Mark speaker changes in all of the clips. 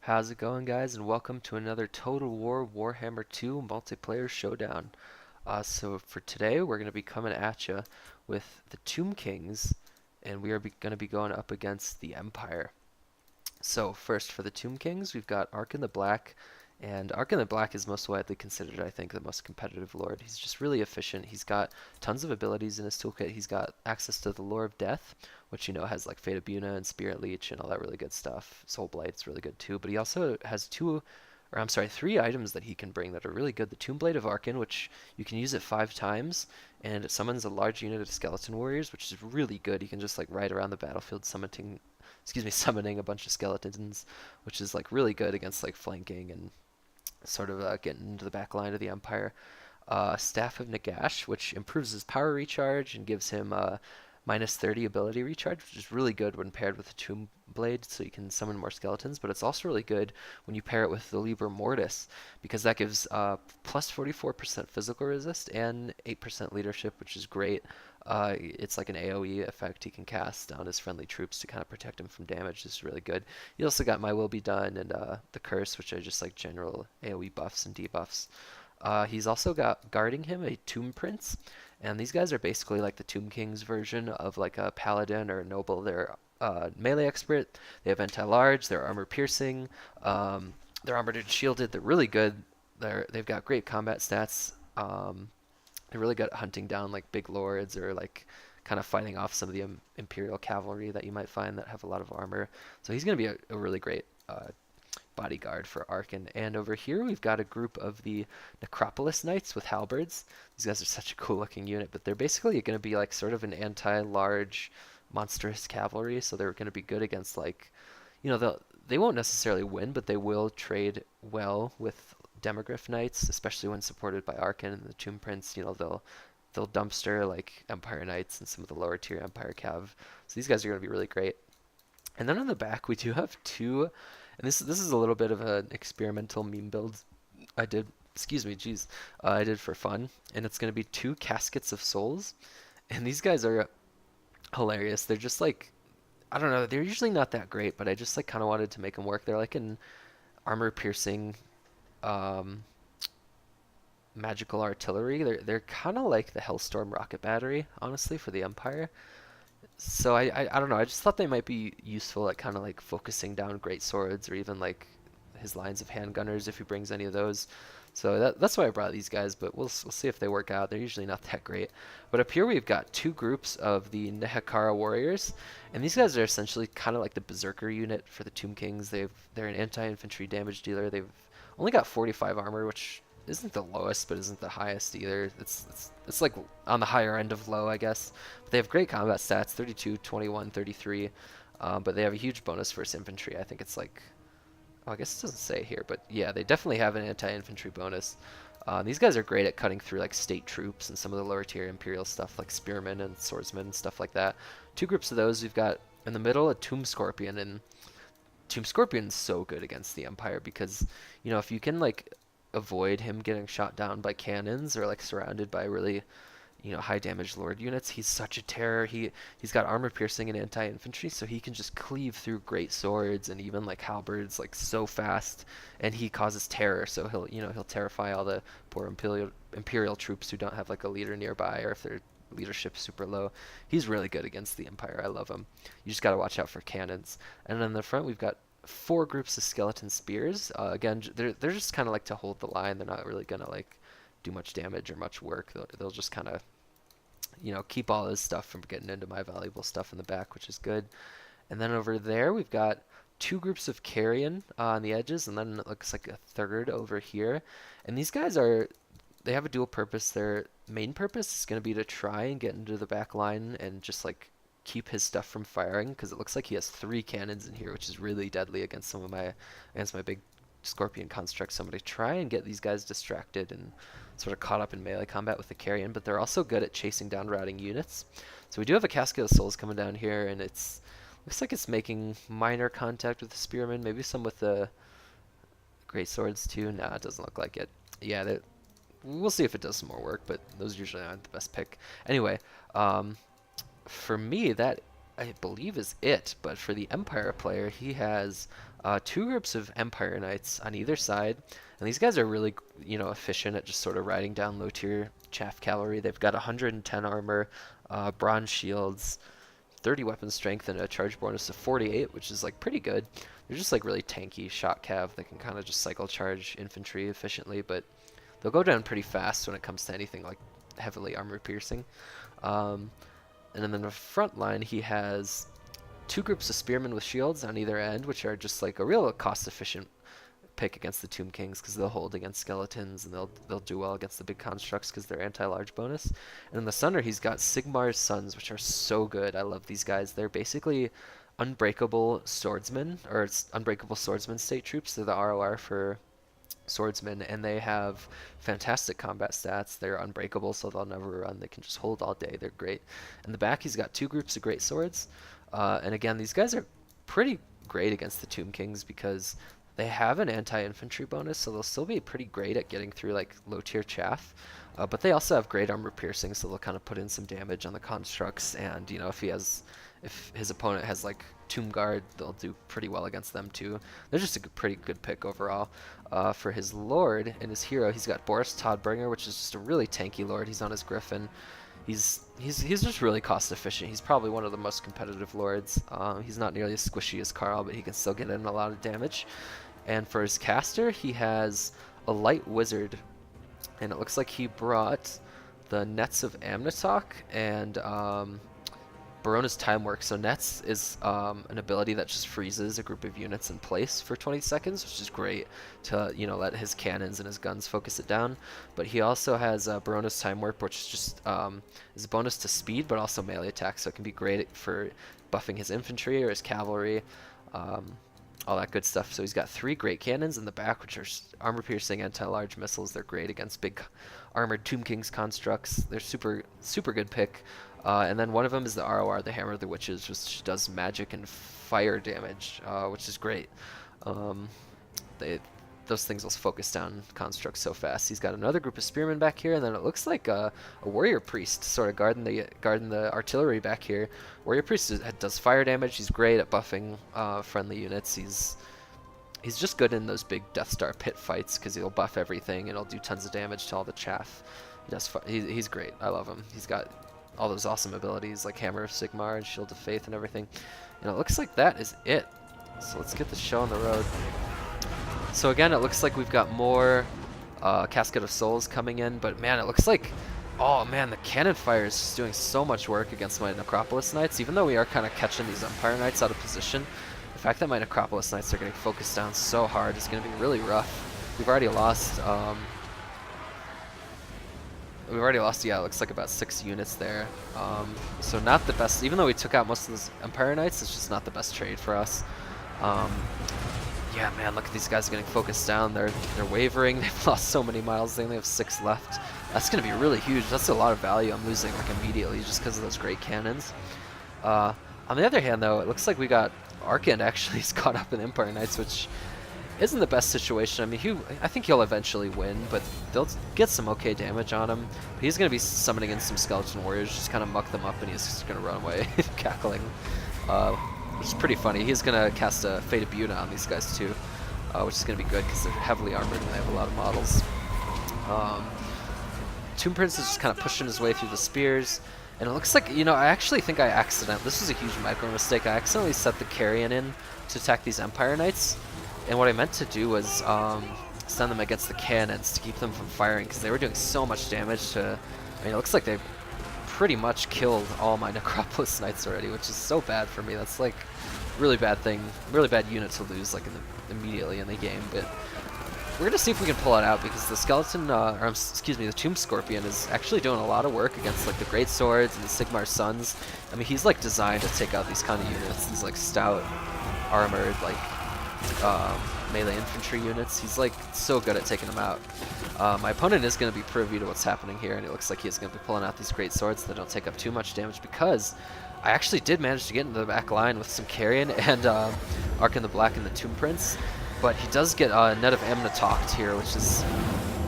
Speaker 1: How's it going, guys? And welcome to another Total War Warhammer 2 multiplayer showdown. So for today, we're going to be coming at you with the Tomb Kings, and we are going to be going up against the Empire. So first, for the Tomb Kings, we've got Ark in the Black, and Ark in the Black is most widely considered, I think, the most competitive lord. He's just really efficient. He's got tons of abilities in his toolkit. He's got access to the Lore of Death, which has like Fate of Buna and Spirit Leech and all that really good stuff. Soul Blight's really good too. But he also has three items that he can bring that are really good. The Tomb Blade of Arkin, which you can use it 5 times, and it summons a large unit of skeleton warriors, which is really good. You can just like ride around the battlefield summoning a bunch of skeletons, which is like really good against like flanking and sort of getting into the back line of the Empire. Staff of Nagash, which improves his power recharge and gives him minus 30 ability recharge, which is really good when paired with the Tomb Blade, so you can summon more skeletons. But it's also really good when you pair it with the Liber Mortis, because that gives plus 44% physical resist and 8% leadership, which is great. It's like an AoE effect he can cast on his friendly troops to kind of protect him from damage. This is really good. You also got My Will Be Done and the Curse, which are just like general AoE buffs and debuffs. He's also got guarding him a Tomb Prince, and these guys are basically like the Tomb King's version of like a paladin or a noble. They're melee expert. They have anti-large. They're armor piercing. They're armored and shielded. They're really good. They've got great combat stats. They're really good at hunting down like big lords or like kind of fighting off some of the Imperial cavalry that you might find that have a lot of armor. So he's going to be a really great bodyguard for Arkin. And over here we've got a group of the Necropolis Knights with halberds. These guys are such a cool looking unit, but they're basically going to be like sort of an anti-large monstrous cavalry, so they're going to be good against like, they won't necessarily win, but they will trade well with Demogryph Knights, especially when supported by Arkin and the Tomb Prince. They'll dumpster like Empire Knights and some of the lower tier Empire Cav. So these guys are going to be really great. And then on the back we do have two, and this is a little bit of an experimental meme build I did. Excuse me, geez, I did for fun, and it's going to be two Caskets of Souls, and these guys are hilarious. They're just like, I don't know, they're usually not that great, but I just like kind of wanted to make them work. They're like an armor piercing um, magical artillery. They're kind of like the Hellstorm rocket battery, honestly, for the Empire. So I don't know. I just thought they might be useful at kind of like focusing down great swords or even like his lines of handgunners if he brings any of those. So that's why I brought these guys, but we'll see if they work out. They're usually not that great. But up here we've got two groups of the Nehekara warriors, and these guys are essentially kind of like the Berserker unit for the Tomb Kings. They're an anti-infantry damage dealer. They've only got 45 armor, which isn't the lowest, but isn't the highest either. It's like on the higher end of low, I guess. But they have great combat stats, 32, 21, 33. But they have a huge bonus versus infantry. I think it's like, oh, I guess it doesn't say here, but yeah, they definitely have an anti-infantry bonus. These guys are great at cutting through like state troops and some of the lower tier Imperial stuff like spearmen and swordsmen and stuff like that. Two groups of those. We've got in the middle a Tomb Scorpion, and Tomb Scorpion's so good against the Empire because, if you can like avoid him getting shot down by cannons or like surrounded by really, high damage lord units, he's such a terror. He's got armor piercing and anti-infantry, so he can just cleave through great swords and even like halberds like so fast, and he causes terror. So he'll terrify all the poor Imperial troops who don't have like a leader nearby, or if their leadership's super low. He's really good against the Empire. I love him. You just got to watch out for cannons. And on the front we've got four groups of skeleton spears. Again, they're just kind of like to hold the line. They're not really gonna like do much damage or much work. They'll just kind of keep all this stuff from getting into my valuable stuff in the back, which is good. And then over there we've got two groups of carrion on the edges, and then it looks like a third over here. And these guys they have a dual purpose. Their main purpose is going to be to try and get into the back line and just like keep his stuff from firing, because it looks like he has three cannons in here, which is really deadly against my big Scorpion constructs. So I'm going to try and get these guys distracted and sort of caught up in melee combat with the carrion, but they're also good at chasing down routing units. So we do have a Casket of Souls coming down here, and looks like it's making minor contact with the spearmen, maybe some with the great swords too. Nah, it doesn't look like it. Yeah, we'll see if it does some more work, but those usually aren't the best pick. Anyway, for me, that I believe is it. But for the Empire player, he has two groups of Empire Knights on either side, and these guys are really, efficient at just sort of riding down low tier chaff cavalry. They've got 110 armor, bronze shields, 30 weapon strength, and a charge bonus of 48, which is like pretty good. They're just like really tanky shot cav that can kind of just cycle charge infantry efficiently, but they'll go down pretty fast when it comes to anything like heavily armor piercing. And then in the front line, he has two groups of spearmen with shields on either end, which are just like a real cost-efficient pick against the Tomb Kings because they'll hold against skeletons and they'll do well against the big constructs because they're anti-large bonus. And in the center, he's got Sigmar's Sons, which are so good. I love these guys. They're basically unbreakable swordsmen, or unbreakable swordsman state troops. They're the ROR for swordsmen, and they have fantastic combat stats. They're unbreakable, so they'll never run. They can just hold all day. They're great. In the back, he's got two groups of great swords. And again, these guys are pretty great against the Tomb Kings because they have an anti-infantry bonus, so they'll still be pretty great at getting through like low-tier chaff. But they also have great armor piercing, so they'll kind of put in some damage on the constructs. And if his opponent has like Tomb Guard, they'll do pretty well against them too. They're just a pretty good pick overall. For his lord and his hero, he's got Boris Todbringer, which is just a really tanky lord. He's on his Griffin. He's just really cost efficient. He's probably one of the most competitive lords. He's not nearly as squishy as Karl, but he can still get in a lot of damage. And for his caster, he has a light wizard, and it looks like he brought the Nets of Amnatok and Barona's Time Work. So Nets is an ability that just freezes a group of units in place for 20 seconds, which is great to let his cannons and his guns focus it down. But he also has Barona's Time Work, which is just is a bonus to speed, but also melee attack. So it can be great for buffing his infantry or his cavalry, all that good stuff. So he's got three great cannons in the back, which are armor-piercing anti-large missiles. They're great against big armored Tomb Kings constructs. They're super good pick. And then one of them is the ROR, the Hammer of the Witches, which does magic and fire damage, which is great. Those things will focus down constructs so fast. He's got another group of spearmen back here, and then it looks like a warrior priest sort of guarding the artillery back here. Warrior priest does fire damage. He's great at buffing friendly units. He's just good in those big Death Star pit fights because he'll buff everything and he'll do tons of damage to all the chaff. He's great. I love him. He's got all those awesome abilities like Hammer of Sigmar and Shield of Faith and everything. And it looks like that is it. So let's get the show on the road. So again, it looks like we've got more Casket of Souls coming in, but man, it looks like, oh man, the cannon fire is just doing so much work against my Necropolis Knights. Even though we are kind of catching these Empire Knights out of position, the fact that my Necropolis Knights are getting focused down so hard is going to be really rough. We've already lost, yeah, it looks like about 6 units there. So not the best, even though we took out most of those Empire Knights, it's just not the best trade for us. Yeah, man, look at these guys getting focused down. They're wavering. They've lost so many miles. They only have 6 left. That's going to be really huge. That's a lot of value I'm losing like immediately just because of those great cannons. On the other hand, though, it looks like we got Arkand actually is caught up in Empire Knights, which isn't the best situation. I mean, I think he'll eventually win, but they'll get some okay damage on him. But he's going to be summoning in some Skeleton Warriors, just kind of muck them up, and he's just going to run away, cackling. Which is pretty funny. He's going to cast a Fate of Buna on these guys too, which is going to be good because they're heavily armored and they have a lot of models. Tomb Prince is just kind of pushing his way through the spears, and it looks like, I actually think this was a huge micro mistake. I accidentally set the Carrion in to attack these Empire Knights, and what I meant to do was send them against the cannons to keep them from firing because they were doing so much damage to, it looks like they pretty much killed all my Necropolis Knights already, which is so bad for me. That's like really bad unit to lose like immediately in the game. But we're gonna see if we can pull it out because the skeleton, the Tomb Scorpion is actually doing a lot of work against like the Great Swords and the Sigmar Sons. I mean, he's like designed to take out these kind of units, these like stout, armored, like melee infantry units. He's like so good at taking them out. My opponent is going to be privy to what's happening here, and it looks like he's going to be pulling out these great swords that don't take up too much damage because I actually did manage to get into the back line with some Carrion and Arkand the Black and the Tomb Prince, but he does get Net of Amnatok here, which is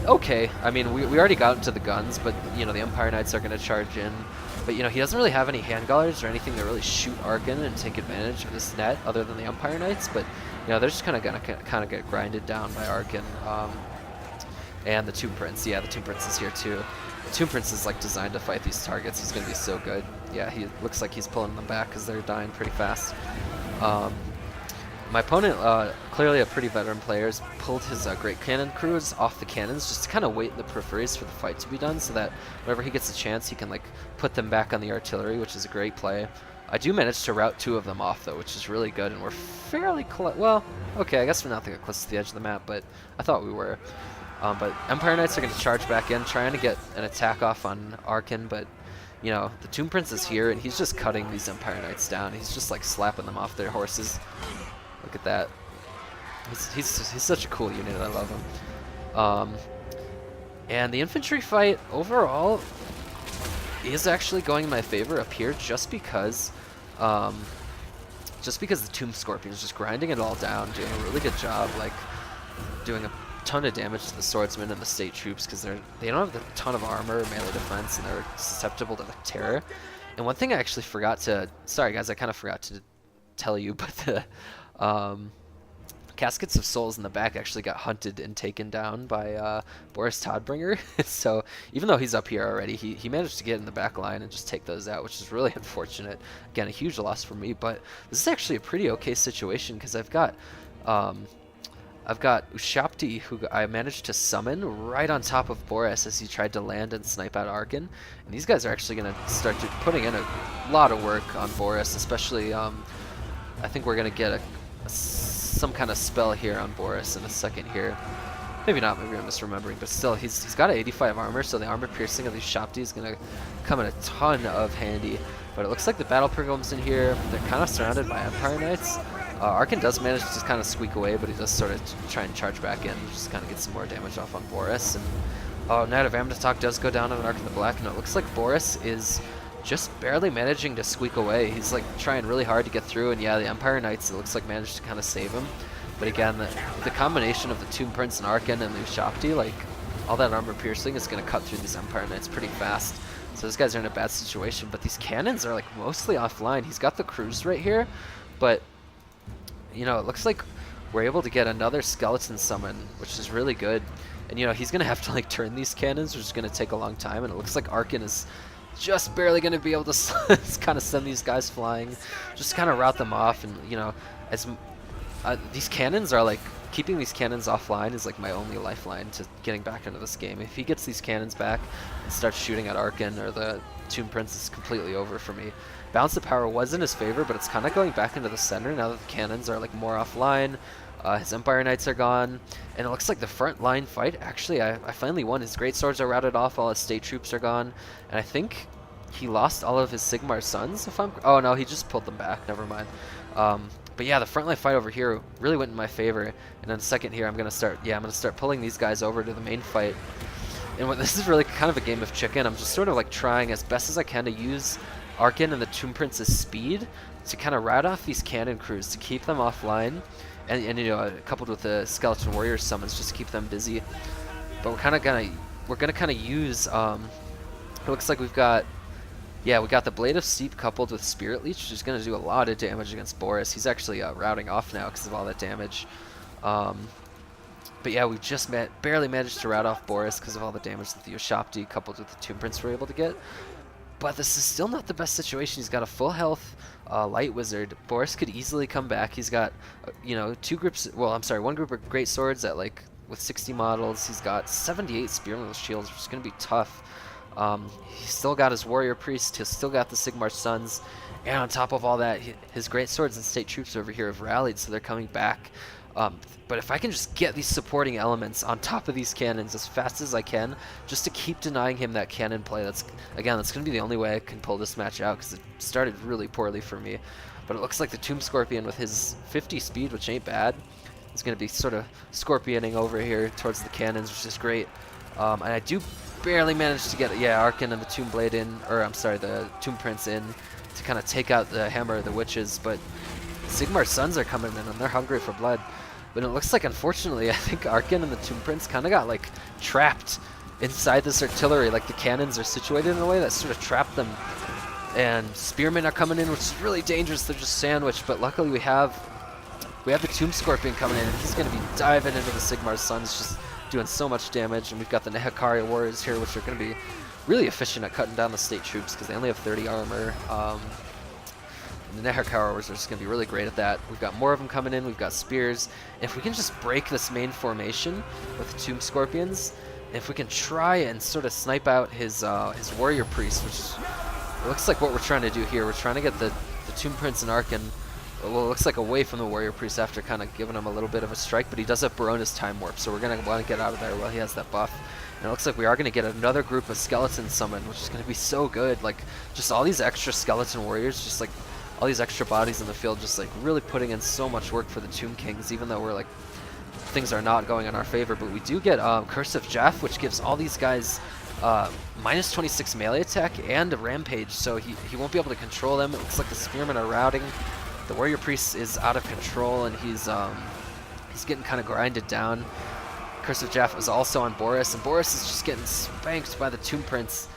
Speaker 1: okay. I mean, we already got into the guns, but the Empire Knights are going to charge in. But, you know, he doesn't really have any hand guards or anything to really shoot Arkin and take advantage of this net other than the Empire Knights. But, you know, they're just kind of going to get grinded down by Arkin. And the Tomb Prince. Yeah, the Tomb Prince is here too. The Tomb Prince is like designed to fight these targets. He's going to be so good. Yeah, he looks like he's pulling them back because they're dying pretty fast. My opponent, clearly a pretty veteran player, has pulled his Great Cannon crews off the cannons just to kind of wait in the peripheries for the fight to be done, so that whenever he gets a chance, he can like put them back on the artillery, which is a great play. I do manage to route 2 of them off though, which is really good, and we're fairly well, okay, I guess we're not that close to the edge of the map, but I thought we were. But Empire Knights are going to charge back in, trying to get an attack off on Arkin, but you know, the Tomb Prince is here, and he's just cutting these Empire Knights down. He's just like slapping them off their horses. Look at that. He's such a cool unit. I love him. And the infantry fight overall is actually going in my favor up here, just because the Tomb Scorpion is just grinding it all down, doing a really good job, like doing a ton of damage to the swordsmen and the state troops, because they don't have a ton of armor or melee defense, and they're susceptible to the terror. And one thing I actually forgot to, sorry guys, I kind of forgot to tell you, but the Caskets of Souls in the back actually got hunted and taken down by Boris Todbringer. So even though he's up here already, he managed to get in the back line and just take those out, which is really unfortunate. Again, a huge loss for me, but this is actually a pretty okay situation, because I've got Ushapti, who I managed to summon right on top of Boris as he tried to land and snipe out Arkin. And these guys are actually going to start putting in a lot of work on Boris, especially, I think we're going to get some kind of spell here on Boris in a second here. Maybe not, maybe I'm misremembering, but still, he's got 85 armor, so the armor piercing of these Shapti is going to come in a ton of handy. But it looks like the Battle Pilgrims in here, they're kind of surrounded by Empire Knights. Arkin does manage to just kind of squeak away, but he does sort of try and charge back in, just kind of get some more damage off on Boris. And Knight of Amdatok does go down on an Ark in the Black, and it looks like Boris is just barely managing to squeak away. He's like trying really hard to get through, and yeah, the Empire Knights, it looks like, managed to kind of save him. But again, the combination of the Tomb Prince and Arkin and the Ushapti, like, all that armor piercing is going to cut through these Empire Knights pretty fast. So those guys are in a bad situation, but these cannons are like mostly offline. He's got the crews right here, but you know, it looks like we're able to get another skeleton summon, which is really good. And you know, he's going to have to like turn these cannons, which is going to take a long time, and it looks like Arkin is just barely going to be able to kind of send these guys flying, just kind of route them off. And you know, as these cannons are like, keeping these cannons offline is like my only lifeline to getting back into this game. If he gets these cannons back and starts shooting at Arkin or the Tomb Prince, is completely over for me. Balance of power was in his favor, but it's kind of going back into the center now that the cannons are like more offline. His Empire Knights are gone, and it looks like the front line fight, actually, I finally won. His great swords are routed off, all his state troops are gone, and I think he lost all of his Sigmar sons, if I'm... Oh no, he just pulled them back, never mind. But yeah, the frontline fight over here really went in my favor. And in a second here, I'm gonna start pulling these guys over to the main fight. And this is really kind of a game of chicken. I'm just sort of like trying as best as I can to use Arkin and the Tomb Prince's speed to kind of rout off these cannon crews to keep them offline, and you know, coupled with the Skeleton Warrior summons just to keep them busy. But we're gonna kind of use. It looks like we've got. Yeah, we got the Blade of Steep coupled with Spirit Leech, which is going to do a lot of damage against Boris. He's actually routing off now because of all that damage. But yeah, we just barely managed to rout off Boris because of all the damage that the Ushapti coupled with the Tomb Prince were able to get. But this is still not the best situation. He's got a full health Light Wizard. Boris could easily come back. He's got, you know, one group of Great Swords at like with 60 models. He's got 78 Spearman Shields, which is going to be tough. He's still got his Warrior Priest, he's still got the Sigmar Sons, and on top of all that, his Great Swords and State Troops over here have rallied, so they're coming back. But if I can just get these supporting elements on top of these cannons as fast as I can, just to keep denying him that cannon play, that's going to be the only way I can pull this match out, because it started really poorly for me. But it looks like the Tomb Scorpion with his 50 speed, which ain't bad, is going to be sort of scorpioning over here towards the cannons, which is great. And I do barely managed to get, Arkin and the Tomb Blade in, or I'm sorry, the Tomb Prince in to kind of take out the Hammer of the Witches, but Sigmar Sons are coming in and they're hungry for blood. But it looks like, unfortunately, I think Arkin and the Tomb Prince kind of got like trapped inside this artillery. Like the cannons are situated in a way that sort of trapped them And spearmen are coming in, which is really dangerous. They're just sandwiched, but luckily we have the Tomb Scorpion coming in, and he's going to be diving into the Sigmar's Sons, just doing so much damage. And we've got the Nehekari Warriors here, which are going to be really efficient at cutting down the state troops because they only have 30 armor. And the Nehekari Warriors are just going to be really great at that. We've got more of them coming in. We've got spears. And if we can just break this main formation with the Tomb Scorpions, and if we can try and sort of snipe out his Warrior Priest, which is, it looks like what we're trying to do here. We're trying to get the Tomb Prince and Archon, well, it looks like away from the Warrior Priest after kind of giving him a little bit of a strike, but he does have Barona's Time Warp, so we're going to want to get out of there while he has that buff. And it looks like we are going to get another group of skeletons summoned, which is going to be so good. Like, just all these extra skeleton warriors, just like all these extra bodies in the field, just like really putting in so much work for the Tomb Kings, even though we're like, things are not going in our favor. But we do get Curse of Jeff, which gives all these guys minus 26 melee attack and a rampage, so he won't be able to control them. It looks like the spearmen are routing. The Warrior Priest is out of control, and he's getting kind of grinded down. Curse of Jeff is also on Boris, and Boris is just getting spanked by the Tomb Prince.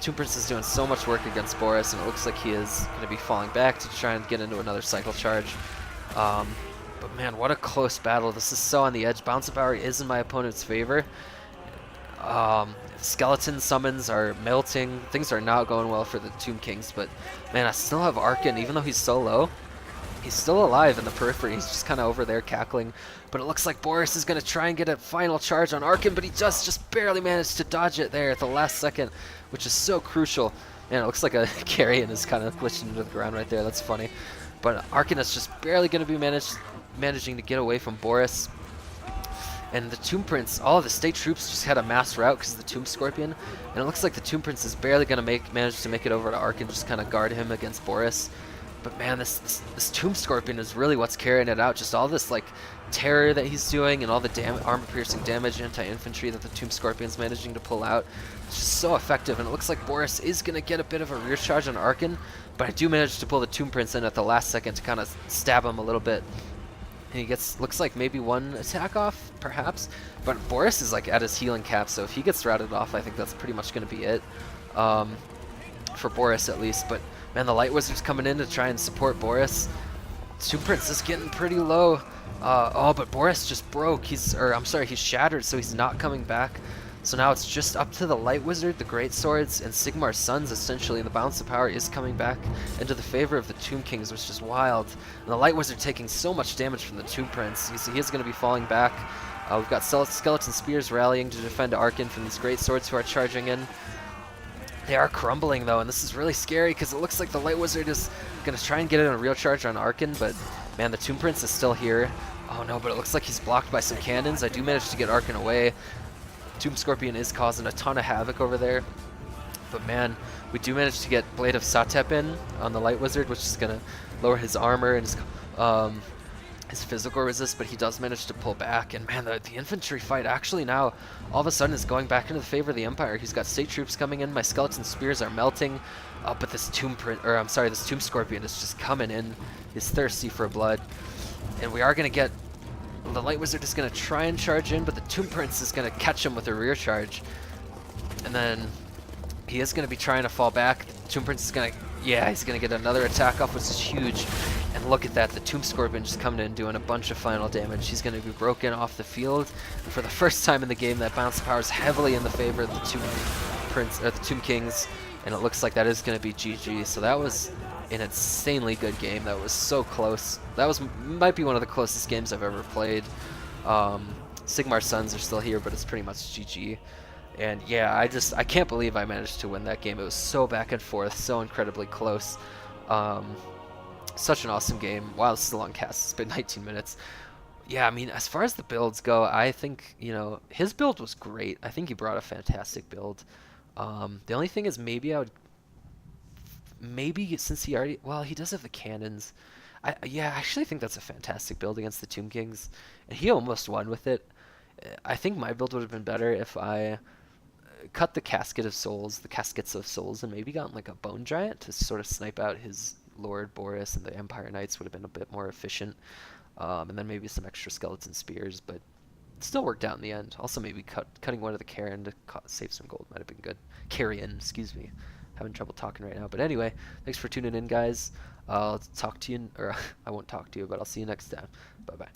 Speaker 1: Tomb Prince is doing so much work against Boris, and it looks like he is going to be falling back to try and get into another cycle charge. But man, what a close battle. This is so on the edge. Bounce of Power is in my opponent's favor. Skeleton summons are melting. Things are not going well for the Tomb Kings, but man, I still have Archon, even though he's so low. He's still alive in the periphery. He's just kind of over there cackling. But it looks like Boris is going to try and get a final charge on Archon, but he just barely managed to dodge it there at the last second, which is so crucial. Man, it looks like a Carrion is kind of glitching into the ground right there. That's funny. But Archon is just barely going to be managing to get away from Boris. And the Tomb Prince, all of the state troops just had a mass rout because of the Tomb Scorpion. And it looks like the Tomb Prince is barely going to manage to make it over to Archon, just kind of guard him against Boris. But man, this Tomb Scorpion is really what's carrying it out. Just all this like terror that he's doing and all the armor-piercing damage, anti-infantry that the Tomb Scorpion's managing to pull out. It's just so effective, and it looks like Boris is going to get a bit of a rear charge on Archon, but I do manage to pull the Tomb Prince in at the last second to kind of stab him a little bit. And he looks like maybe one attack off, perhaps. But Boris is like at his healing cap, so if he gets routed off, I think that's pretty much going to be it. For Boris at least. But man, the Light Wizard's coming in to try and support Boris. Tomb Prince is getting pretty low. Oh, but Boris just broke. He's shattered, so he's not coming back. So now it's just up to the Light Wizard, the Great Swords, and Sigmar's Sons, essentially. The Bounce of Power is coming back into the favor of the Tomb Kings, which is wild. And the Light Wizard taking so much damage from the Tomb Prince. He is going to be falling back. We've got Skeleton Spears rallying to defend Archon from these Great Swords who are charging in. They are crumbling, though, and this is really scary because it looks like the Light Wizard is going to try and get in a real charge on Archon, but man, the Tomb Prince is still here. Oh no, but it looks like he's blocked by some cannons. I do manage to get Archon away. Tomb Scorpion is causing a ton of havoc over there. But man, we do manage to get Blade of Satep in on the Light Wizard, which is going to lower his armor and his physical resist, but he does manage to pull back. And man, the infantry fight actually now all of a sudden is going back into the favor of the Empire. He's got state troops coming in. My Skeleton Spears are melting. But this Tomb Scorpion is just coming in. He's thirsty for blood. And we are going to get... The Light Wizard is going to try and charge in, but the Tomb Prince is going to catch him with a rear charge. And then he is going to be trying to fall back. The Tomb Prince is going to... Yeah, he's going to get another attack off, which is huge. And look at that, the Tomb Scorpion just coming in doing a bunch of final damage. He's going to be broken off the field. And for the first time in the game, that Bounce of Power is heavily in the favor of the Tomb Kings. And it looks like that is going to be GG. So that was an insanely good game. That was so close. That might be one of the closest games I've ever played. Sigmar's Sons are still here, but it's pretty much GG. And yeah, I can't believe I managed to win that game. It was so back and forth, so incredibly close. Such an awesome game. Wow, this is a long cast. It's been 19 minutes. Yeah, I mean, as far as the builds go, I think, you know, his build was great. I think he brought a fantastic build. The only thing is maybe since he already, well, he does have the cannons. Yeah, I actually think that's a fantastic build against the Tomb Kings. And he almost won with it. I think my build would have been better if I cut the caskets of souls, and maybe gotten like a bone giant to sort of snipe out his Lord Boris, and the Empire Knights would have been a bit more efficient. And then maybe some extra skeleton spears, but it still worked out in the end. Also, maybe cutting one of the Carrion to save some gold might have been good. Carrion, excuse me. having trouble talking right now. But anyway, thanks for tuning in, guys. I'll talk to you, or I won't talk to you, but I'll see you next time. Bye bye.